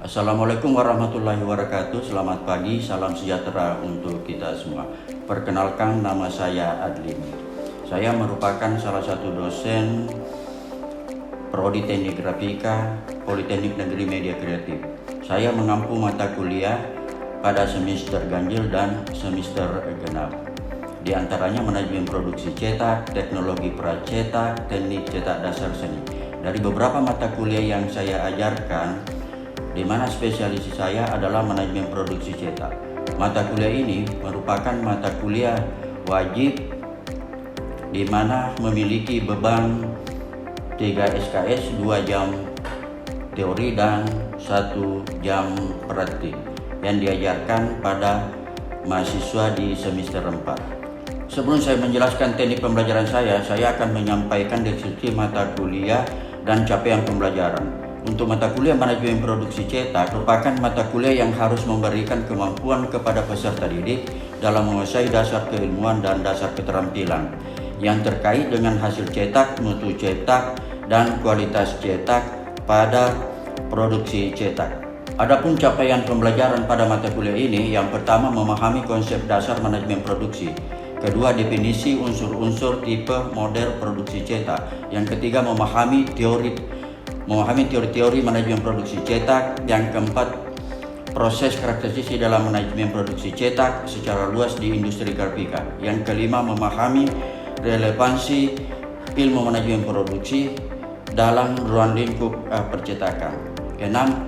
Assalamualaikum warahmatullahi wabarakatuh. Selamat pagi, salam sejahtera untuk kita semua. Perkenalkan, nama saya Adlin. Saya merupakan salah satu dosen Prodi Teknik Grafika Politeknik Negeri Media Kreatif. Saya mengampu mata kuliah pada semester ganjil dan semester genap. Di antaranya manajemen produksi cetak, teknologi pracetak, teknik cetak dasar seni. Dari beberapa mata kuliah yang saya ajarkan, di mana spesialisasi saya adalah manajemen produksi cetak. Mata kuliah ini merupakan mata kuliah wajib di mana memiliki beban 3 SKS, 2 jam teori dan 1 jam praktik yang diajarkan pada mahasiswa di semester 4. Sebelum saya menjelaskan teknik pembelajaran saya akan menyampaikan deskripsi mata kuliah dan capaian pembelajaran. Untuk mata kuliah manajemen produksi cetak merupakan mata kuliah yang harus memberikan kemampuan kepada peserta didik dalam menguasai dasar keilmuan dan dasar keterampilan yang terkait dengan hasil cetak, mutu cetak, dan kualitas cetak pada produksi cetak. Adapun capaian pembelajaran pada mata kuliah ini, yang pertama memahami konsep dasar manajemen produksi, kedua definisi unsur-unsur tipe model produksi cetak, yang ketiga memahami teori-teori manajemen produksi cetak, yang keempat proses karakteristik dalam manajemen produksi cetak secara luas di industri grafika, yang kelima memahami relevansi ilmu manajemen produksi dalam ruang lingkup percetakan, keenam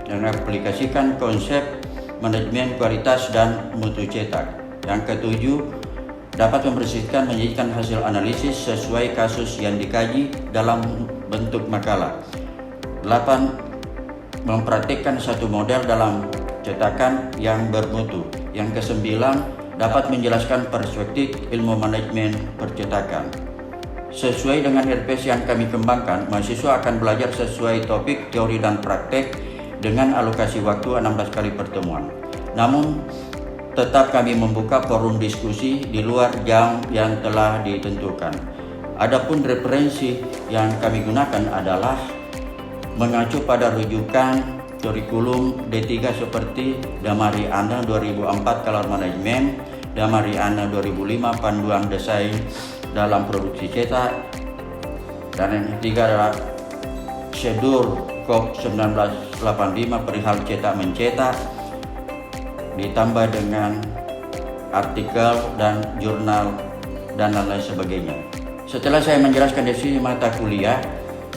mengaplikasikan konsep manajemen kualitas dan mutu cetak, yang ketujuh dapat menyajikan hasil analisis sesuai kasus yang dikaji dalam bentuk makalah. 8. Mempraktikkan satu model dalam cetakan yang bermutu. Yang ke-9, dapat menjelaskan perspektif ilmu manajemen percetakan. Sesuai dengan RPS yang kami kembangkan, mahasiswa akan belajar sesuai topik, teori, dan praktek dengan alokasi waktu 16 kali pertemuan. Namun, tetap kami membuka forum diskusi di luar jam yang telah ditentukan. Adapun referensi yang kami gunakan adalah mengacu pada rujukan kurikulum D3 seperti Damariana 2004 Color Management, Damariana 2005 Panduan Desain dalam Produksi Cetak, dan yang ketiga adalah Sedur Kop 1985 perihal cetak mencetak, ditambah dengan artikel dan jurnal dan lain-lain sebagainya. Setelah saya menjelaskan definisi mata kuliah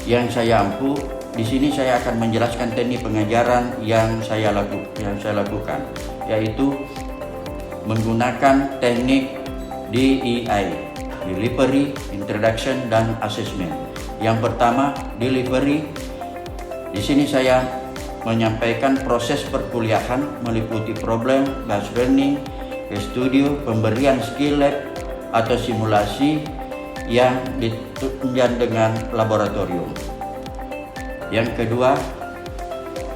yang saya ampu, di sini saya akan menjelaskan teknik pengajaran yang saya lakukan, yaitu menggunakan teknik DEI, Delivery, Introduction, dan Assessment. Yang pertama, Delivery. Di sini saya menyampaikan proses perkuliahan meliputi problem, based learning, studio, pemberian skill lab atau simulasi yang ditunjang dengan laboratorium. Yang kedua,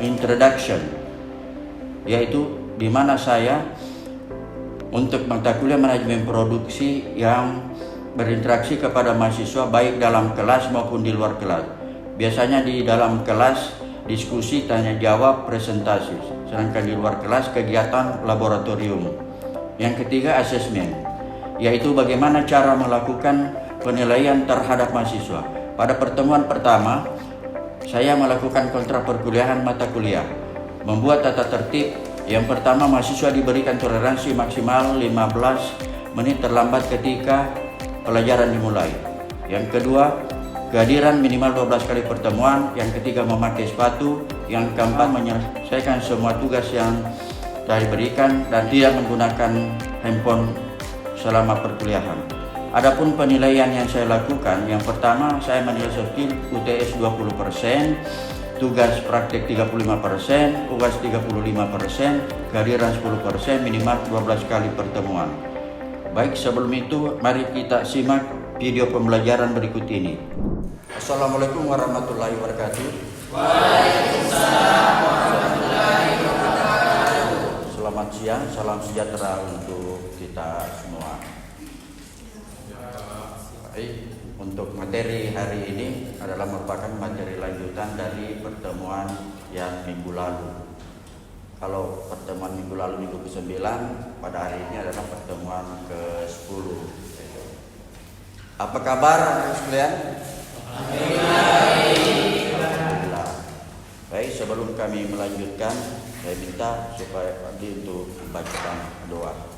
introduction, yaitu di mana saya untuk mata kuliah manajemen produksi yang berinteraksi kepada mahasiswa baik dalam kelas maupun di luar kelas. Biasanya di dalam kelas diskusi, tanya jawab, presentasi, sedangkan di luar kelas kegiatan laboratorium. Yang ketiga, assessment, yaitu bagaimana cara melakukan penilaian terhadap mahasiswa. Pada pertemuan pertama, saya melakukan kontrak perkuliahan mata kuliah, membuat tata tertib. Yang pertama, mahasiswa diberikan toleransi maksimal 15 menit terlambat ketika pelajaran dimulai. Yang kedua, kehadiran minimal 12 kali pertemuan. Yang ketiga, memakai sepatu. Yang keempat, menyelesaikan semua tugas yang telah diberikan dan tidak menggunakan handphone selama perkuliahan. Adapun penilaian yang saya lakukan, yang pertama saya menilai soft skill UTS 20%, tugas praktik 35%, UAS 35%, kehadiran 10%, minimal 12 kali pertemuan. Baik, sebelum itu mari kita simak video pembelajaran berikut ini. Assalamualaikum warahmatullahi wabarakatuh. Waalaikumsalam warahmatullahi wabarakatuh. Selamat siang, salam sejahtera untuk kita semua. Baik, untuk materi hari ini adalah merupakan materi lanjutan dari pertemuan yang minggu lalu. Kalau pertemuan minggu lalu minggu ke-9, pada hari ini adalah pertemuan ke-10. Apa kabar anak sekalian? Alhamdulillah. Baik, sebelum kami melanjutkan, saya minta supaya Adi untuk membacakan doa.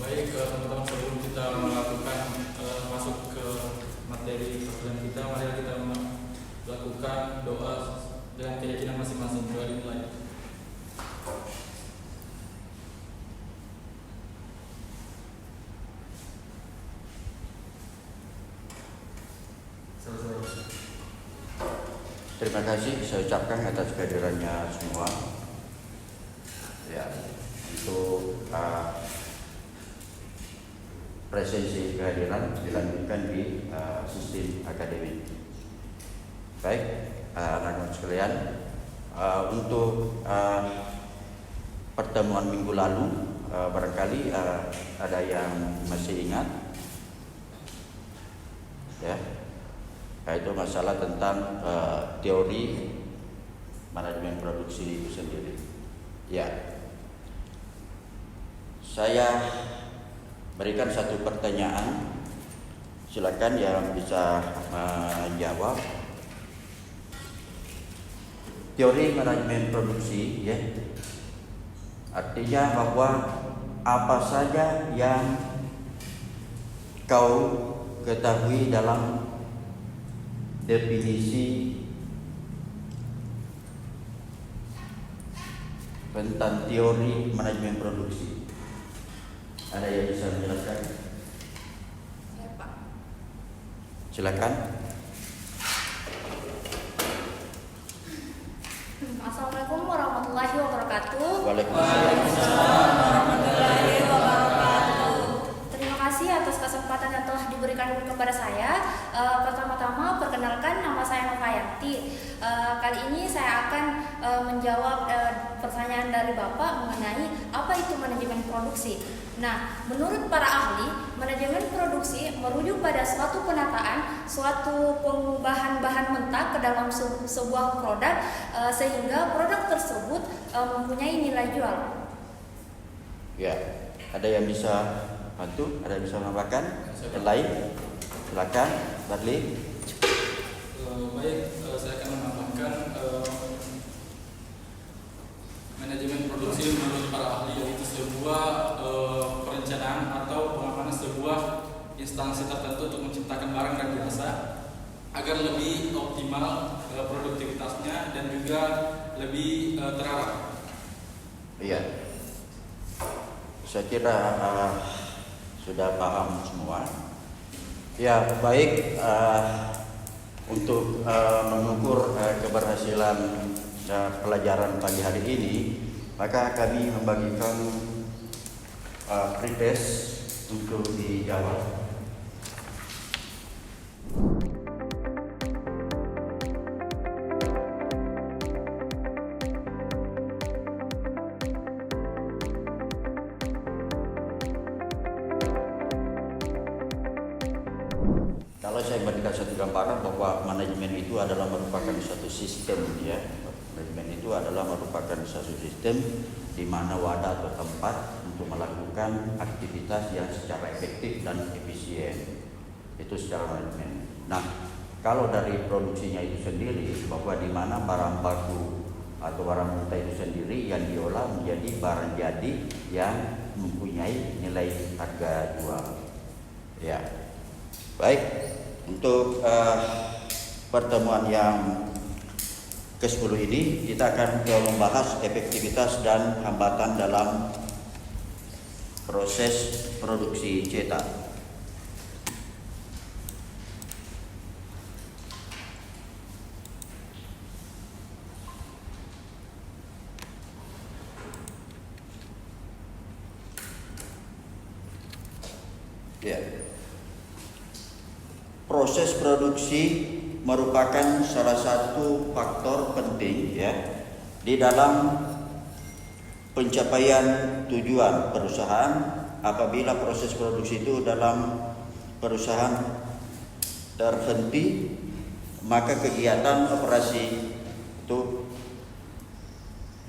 Baik, teman-teman, sebelum kita melakukan masuk ke materi perkuliahan kita, mari kita melakukan doa dengan keyakinan masing-masing. Doa dimulai. Terima kasih saya ucapkan atas kehadirannya semua. Ya, untuk presensi kehadiran dilanjutkan di sistem akademik. Baik, anak-anak sekalian, untuk pertemuan minggu lalu barangkali ada yang masih ingat, ya, yaitu masalah tentang teori manajemen produksi itu sendiri. Ya, saya berikan satu pertanyaan, silakan yang bisa menjawab. Teori manajemen produksi, ya, artinya bahwa apa saja yang kau ketahui dalam definisi tentang teori manajemen produksi. Ada yang bisa menjelaskan? Ya, Pak. Silakan. Assalamualaikum warahmatullahi wabarakatuh. Waalaikumsalam. Warahmatullahi wabarakatuh. Terima kasih atas kesempatan yang telah diberikan kepada saya. Pertama-tama perkenalkan, nama saya Novayanti. Kali ini saya akan menjawab pertanyaan dari Bapak mengenai apa itu manajemen produksi. Nah, menurut para ahli, manajemen produksi merujuk pada suatu penataan, suatu pengubahan bahan mentah ke dalam sebuah produk sehingga produk tersebut mempunyai nilai jual. Ya, ada yang bisa bantu? Ada yang bisa menambahkan? Yang lain? Silakan, Badli. Baik, saya akan menambahkan manajemen produksi menurut para ahli yaitu sebuah perencanaan atau pengamanan sebuah instansi tertentu untuk menciptakan barang dan jasa agar lebih optimal produktivitasnya dan juga lebih terarah. Iya, saya kira sudah paham semua. Ya, baik, untuk mengukur keberhasilan pelajaran pagi hari ini, maka kami membagikan pretest untuk dijawab. Kalau saya berikan satu gambaran bahwa manajemen itu adalah merupakan satu sistem, ya. Manajemen itu adalah merupakan satu sistem di mana wadah atau tempat untuk melakukan aktivitas yang secara efektif dan efisien. Itu secara manajemen. Nah, kalau dari produksinya itu sendiri, bahwa di mana barang baku atau barang mentah itu sendiri yang diolah menjadi barang jadi yang mempunyai nilai harga jual. Ya, baik. Untuk pertemuan yang ke-10 ini kita akan membahas efektivitas dan hambatan dalam proses produksi cetak. Ya. Proses produksi merupakan salah satu faktor penting, ya, di dalam pencapaian tujuan perusahaan. Apabila proses produksi itu dalam perusahaan terhenti, maka kegiatan operasi itu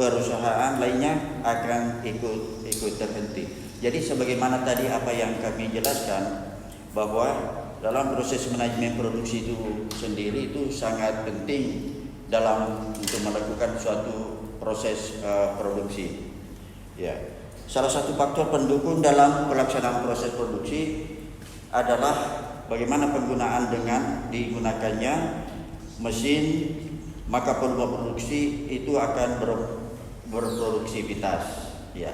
perusahaan lainnya akan ikut terhenti. Jadi sebagaimana tadi apa yang kami jelaskan, bahwa dalam proses manajemen produksi itu sendiri itu sangat penting dalam untuk melakukan suatu proses produksi. Ya, salah satu faktor pendukung dalam pelaksanaan proses produksi adalah bagaimana penggunaan dengan digunakannya mesin, maka volume produksi itu akan berproduktivitas. Ya,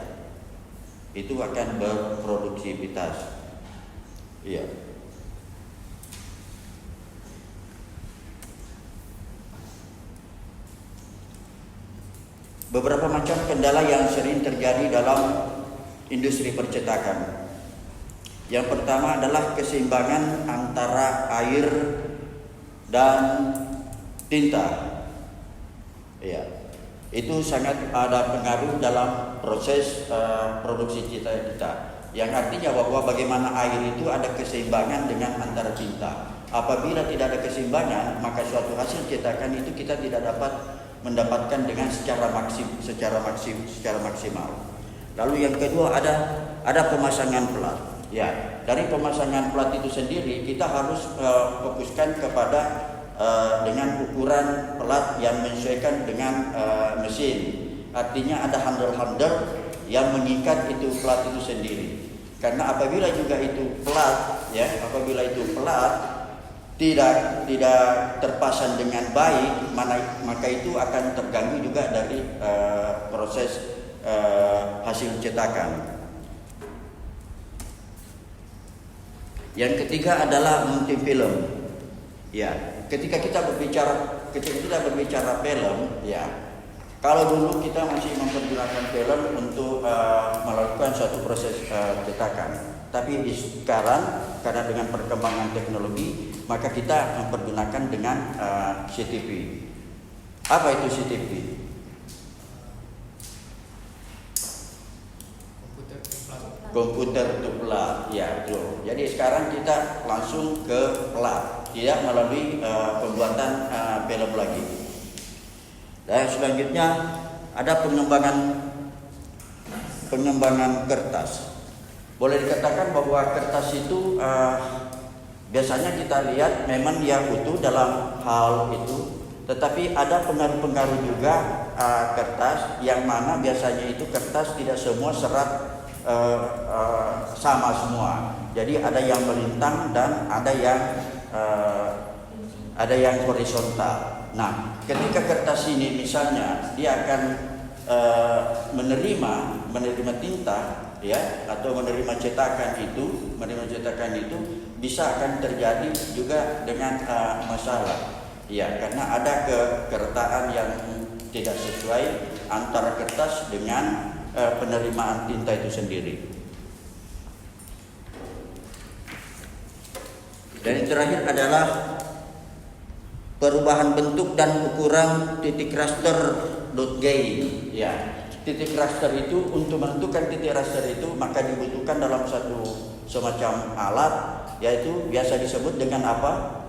itu akan berproduktivitas. Ya. Beberapa macam kendala yang sering terjadi dalam industri percetakan. Yang pertama adalah keseimbangan antara air dan tinta. Ya, itu sangat ada pengaruh dalam proses produksi kita. Yang artinya bahwa bagaimana air itu ada keseimbangan dengan antara tinta. Apabila tidak ada keseimbangan, maka suatu hasil cetakan itu kita tidak dapat mendapatkan dengan secara maksimal. Lalu yang kedua ada pemasangan plat. Ya, dari pemasangan plat itu sendiri kita harus fokuskan kepada dengan ukuran plat yang menyesuaikan dengan mesin. Artinya ada handle-handle yang mengikat itu plat itu sendiri. Karena apabila juga itu plat, ya, apabila itu plat tidak terpasang dengan baik, maka itu akan terganggu juga dari proses hasil cetakan. Yang ketiga adalah multi film. Ya, ketika kita berbicara film, ya, kalau dulu kita masih mempergunakan film untuk melakukan suatu proses cetakan. Tapi sekarang karena dengan perkembangan teknologi, maka kita mempergunakan dengan CTV. Apa itu CTV? Komputer to plat. Ya, betul. Jadi sekarang kita langsung ke plat, tidak melalui pembuatan film lagi. Dan selanjutnya ada pengembangan kertas. Boleh dikatakan bahwa kertas itu biasanya kita lihat memang dia utuh dalam hal itu, tetapi ada pengaruh-pengaruh juga kertas yang mana biasanya itu kertas tidak semua serat sama semua. Jadi ada yang melintang dan ada yang horizontal. Nah, ketika kertas ini misalnya dia akan menerima tinta, ya, atau menerima cetakan itu bisa akan terjadi juga dengan masalah, ya, karena ada kekertaan yang tidak sesuai antara kertas dengan penerimaan tinta itu sendiri. Dan yang terakhir adalah perubahan bentuk dan ukuran titik raster dot gauge. Ya, titik raster itu untuk menentukan titik raster itu maka dibutuhkan dalam satu semacam alat, yaitu biasa disebut dengan apa?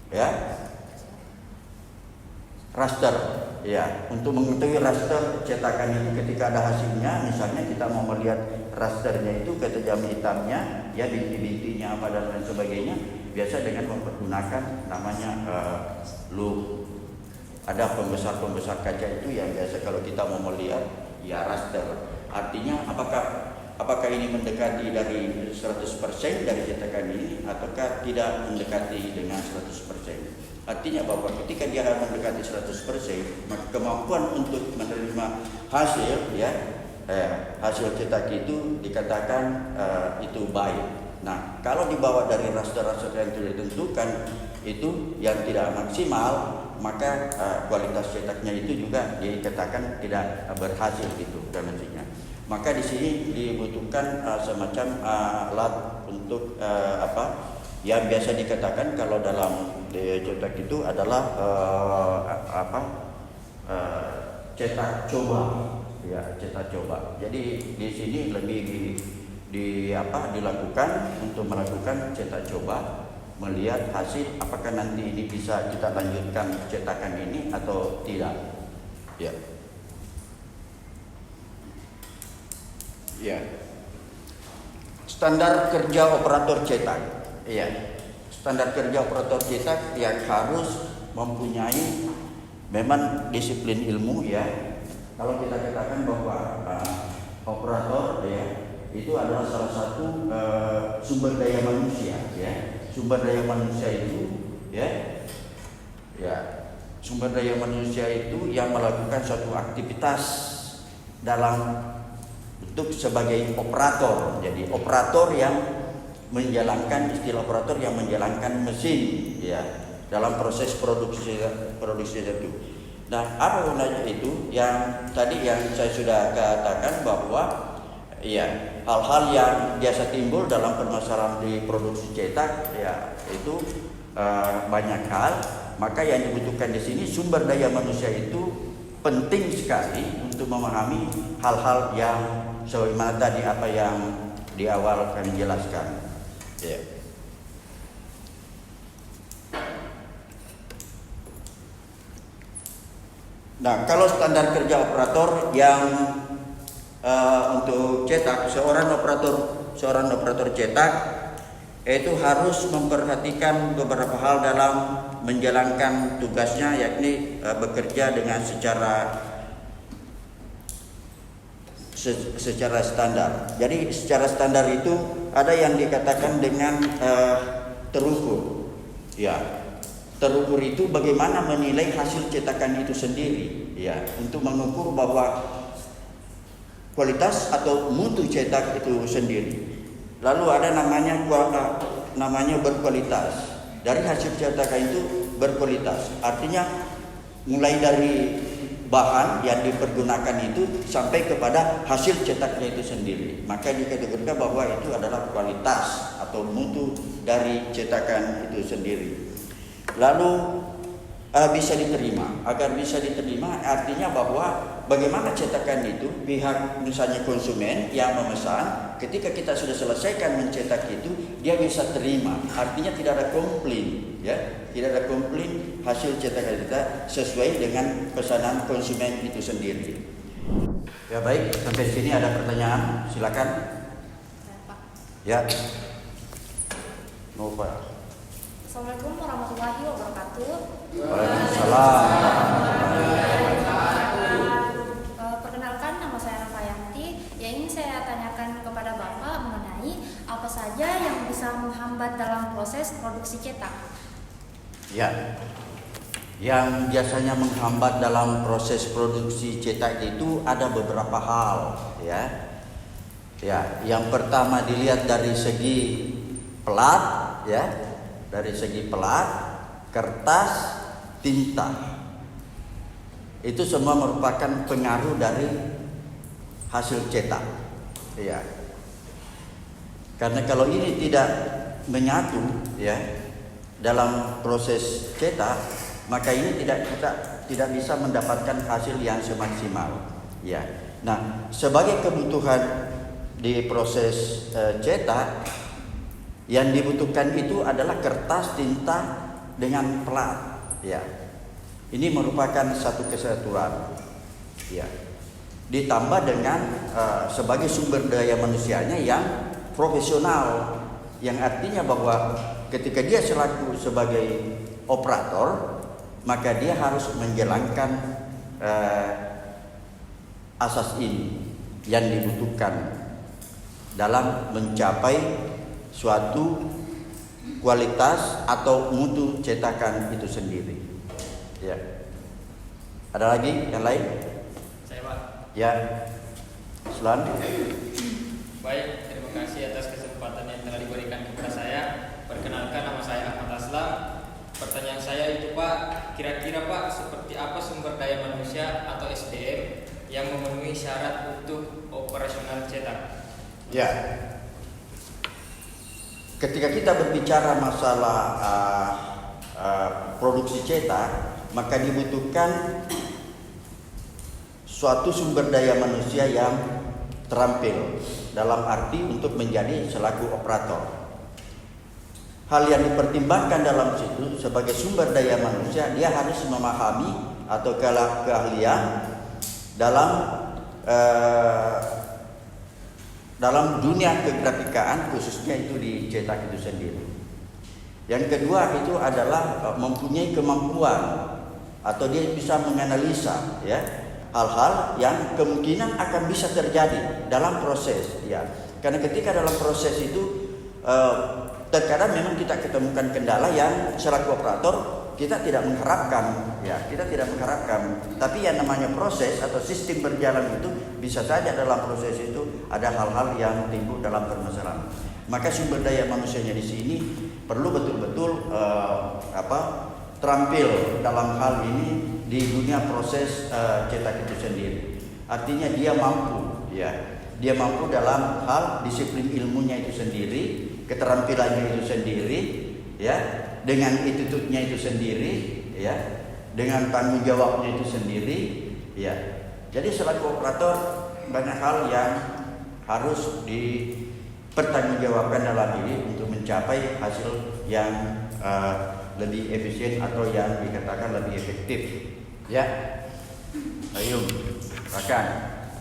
Ya, raster. Ya, untuk mengetahui raster cetakan itu ketika ada hasilnya, misalnya kita mau melihat rasternya itu ketajam hitamnya, ya, binti-bintinya apa dan lain sebagainya, biasa dengan mempergunakan namanya loop. Ada pembesar kaca itu yang biasa kalau kita mau melihat, ya, raster. Artinya apakah ini mendekati dari 100% dari cetakan ini ataukah tidak mendekati dengan 100%. Artinya bahwa ketika dia mendekati 100%, maka kemampuan untuk menerima hasil, ya, hasil cetak itu dikatakan itu baik. Nah, kalau dibawa dari raster-raster yang tidak ditentukan itu yang tidak maksimal, maka kualitas cetaknya itu juga dikatakan tidak berhasil gitu tendensinya. Maka di sini dibutuhkan semacam alat untuk yang biasa dikatakan kalau dalam cetak itu adalah cetak coba, ya, cetak coba. Jadi di sini lebih dilakukan untuk melakukan cetak coba, melihat hasil apakah nanti ini bisa kita lanjutkan cetakan ini atau tidak. Ya. Ya. Standar kerja operator cetak. Iya. Standar kerja operator cetak yang harus mempunyai memang disiplin ilmu ya. Kalau kita katakan bahwa operator ya itu adalah salah satu sumber daya manusia ya. Sumber daya manusia itu ya sumber daya manusia itu yang melakukan suatu aktivitas dalam bentuk sebagai operator. Jadi operator yang menjalankan, istilah operator yang menjalankan mesin ya dalam proses produksi itu. Nah, apa gunanya itu? Yang tadi yang saya sudah katakan bahwa ya hal-hal yang biasa timbul dalam permasalahan di produksi cetak ya itu banyak hal. Maka yang dibutuhkan di sini sumber daya manusia itu penting sekali untuk memahami hal-hal yang sebagaimana tadi apa yang di awal kami jelaskan. Ya. Nah, kalau standar kerja operator yang untuk cetak, seorang operator cetak itu harus memperhatikan beberapa hal dalam menjalankan tugasnya, yakni bekerja dengan secara standar. Jadi secara standar itu ada yang dikatakan dengan terukur. Ya, terukur itu bagaimana menilai hasil cetakan itu sendiri. Ya, untuk mengukur bahwa kualitas atau mutu cetak itu sendiri. Lalu ada namanya berkualitas. Dari hasil cetakan itu berkualitas. Artinya mulai dari bahan yang dipergunakan itu sampai kepada hasil cetaknya itu sendiri. Maka dikategorikan bahwa itu adalah kualitas atau mutu dari cetakan itu sendiri. Lalu bisa diterima. Agar bisa diterima artinya bahwa bagaimana cetakan itu pihak misalnya konsumen yang memesan, ketika kita sudah selesaikan mencetak itu dia bisa terima. Artinya tidak ada komplain, ya, tidak ada komplain hasil cetakan kita sesuai dengan pesanan konsumen itu sendiri. Ya baik, sampai sini ada pertanyaan, silakan. Ya. Nova. Assalamualaikum warahmatullahi wabarakatuh. Waalaikumsalam. Perkenalkan, nama saya Novayanti. Yang ingin saya tanyakan kepada Bapak mengenai apa saja yang bisa menghambat dalam proses produksi cetak. Ya, yang biasanya menghambat dalam proses produksi cetak itu ada beberapa hal, ya. Ya, yang pertama dilihat dari segi pelat, ya, dari segi pelat, kertas, tinta. Itu semua merupakan pengaruh dari hasil cetak, ya. Karena kalau ini tidak menyatu, ya, dalam proses cetak, maka ini tidak bisa mendapatkan hasil yang semaksimal, ya. Nah, sebagai kebutuhan di proses cetak, yang dibutuhkan itu adalah kertas, tinta dengan pelat, ya. Ini merupakan satu kesatuan, ya. Ditambah dengan sebagai sumber daya manusianya yang profesional, yang artinya bahwa ketika dia sebagai operator, maka dia harus menjalankan asas ini yang dibutuhkan dalam mencapai suatu kualitas atau mutu cetakan itu sendiri. Ya. Ada lagi yang lain? Saya Pak. Ya. Selan. Baik, terima kasih atas kesempatan yang telah diberikan kepada saya. Perkenalkan, nama saya Ahmad Aslam. Pertanyaan saya itu Pak, kira-kira Pak seperti apa sumber daya manusia atau SDM yang memenuhi syarat untuk operasional cetak? Ya. Ketika kita berbicara masalah produksi cetak, maka dibutuhkan suatu sumber daya manusia yang terampil dalam arti untuk menjadi selaku operator. hal yang dipertimbangkan dalam situ sebagai sumber daya manusia, dia harus memahami atau keahlian dalam dunia kegrafikaan, khususnya itu dicetak itu sendiri. Yang kedua itu adalah mempunyai kemampuan atau dia bisa menganalisa ya hal-hal yang kemungkinan akan bisa terjadi dalam proses ya. Karena ketika dalam proses itu terkadang memang kita ketemukan kendala yang selaku operator kita tidak mengharapkan ya, tapi yang namanya proses atau sistem berjalan itu bisa saja dalam proses itu ada hal-hal yang timbul dalam permasalahan. Maka sumber daya manusianya di sini perlu betul-betul terampil dalam hal ini di dunia proses cetak itu sendiri. Artinya dia mampu dalam hal disiplin ilmunya itu sendiri, keterampilannya itu sendiri ya, dengan attitude-nya itu sendiri ya, dengan tanggung jawabnya itu sendiri ya. Jadi selaku operator banyak hal yang harus dipertanggungjawabkan dalam ini untuk mencapai hasil yang lebih efisien atau yang dikatakan lebih efektif ya. Ayo silakan.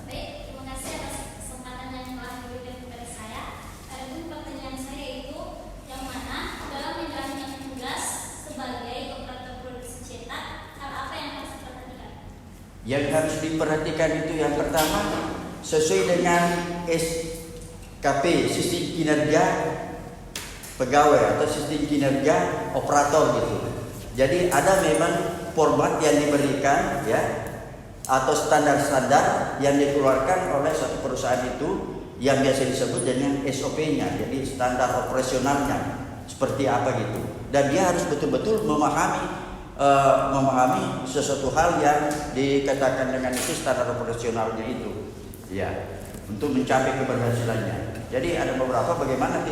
Baik, terima kasih atas kesempatan yang telah diberikan kepada saya. Adapun pertanyaan saya itu yang mana dalam menjalankan tugas sebagai operator produksi cetak, hal apa yang harus diperhatikan? Yang harus diperhatikan itu yang pertama sesuai dengan SKP, sistem kinerja pegawai atau sistem kinerja operator gitu. Jadi ada memang format yang diberikan ya, atau standar-standar yang dikeluarkan oleh satu perusahaan itu yang biasa disebut dengan SOP-nya, jadi standar operasionalnya seperti apa gitu. Dan dia harus betul-betul memahami sesuatu hal yang dikatakan dengan itu standar operasionalnya itu ya, untuk mencapai keberhasilannya. Jadi ada beberapa bagaimana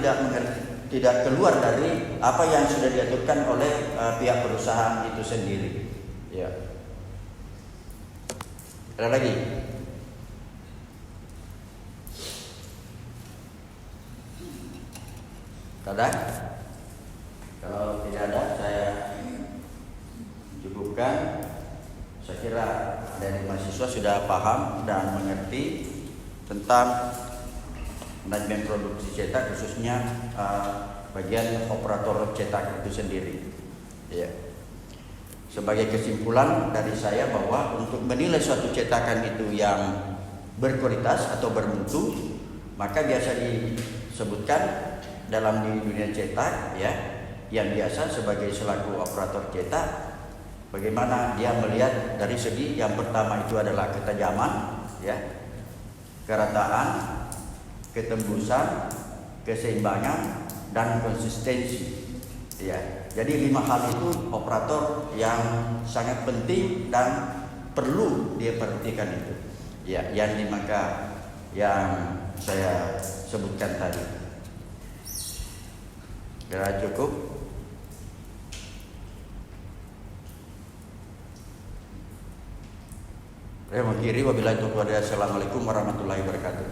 tidak keluar dari apa yang sudah diaturkan oleh pihak perusahaan itu sendiri ya. Ada lagi? Ada? Kalau tidak ada, saya cukupkan. Saya kira dari mahasiswa sudah paham dan mengerti tentang manajemen produksi cetak, khususnya bagian operator cetak itu sendiri ya. Sebagai kesimpulan dari saya bahwa untuk menilai suatu cetakan itu yang berkualitas atau bermutu, maka biasa disebutkan dalam di dunia cetak ya, yang biasa sebagai selaku operator cetak, bagaimana dia melihat dari segi yang pertama itu adalah ketajaman ya, kerataan, ketembusan, keseimbangan, dan konsistensi ya. Jadi 5 hal itu operator yang sangat penting dan perlu dia perhatikan itu ya, yang dimaka yang saya sebutkan tadi. Kira cukup. Saya mengakhiri, wabillahi taufiq. Assalamualaikum warahmatullahi wabarakatuh.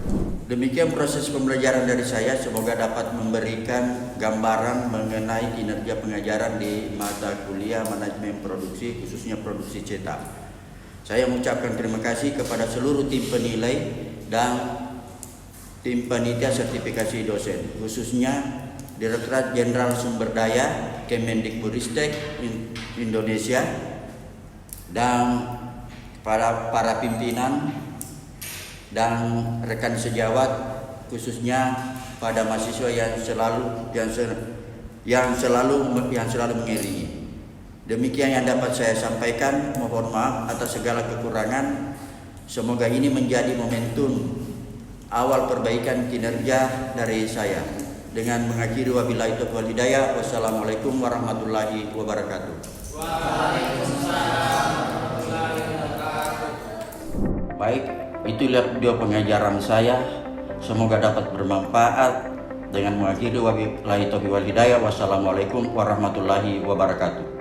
Demikian proses pembelajaran dari saya, semoga dapat memberikan gambaran mengenai kinerja pengajaran di mata kuliah manajemen produksi, khususnya produksi cetak. Saya mengucapkan terima kasih kepada seluruh tim penilai dan tim panitia sertifikasi dosen, khususnya Direktorat Jenderal Sumber Daya Kemendikbudristek Indonesia dan para pimpinan dan rekan sejawat, khususnya pada mahasiswa yang selalu mengiringi. Demikian yang dapat saya sampaikan. Mohon maaf atas segala kekurangan. Semoga ini menjadi momentum awal perbaikan kinerja dari saya. Dengan mengakhiri, wabillahi taufiq wal hidayah. Wassalamualaikum warahmatullahi wabarakatuh. Baik, itulah video pengajaran saya. Semoga dapat bermanfaat. Dengan mengakhiri, wabillahi taufiq wal hidayah. Wassalamualaikum warahmatullahi wabarakatuh.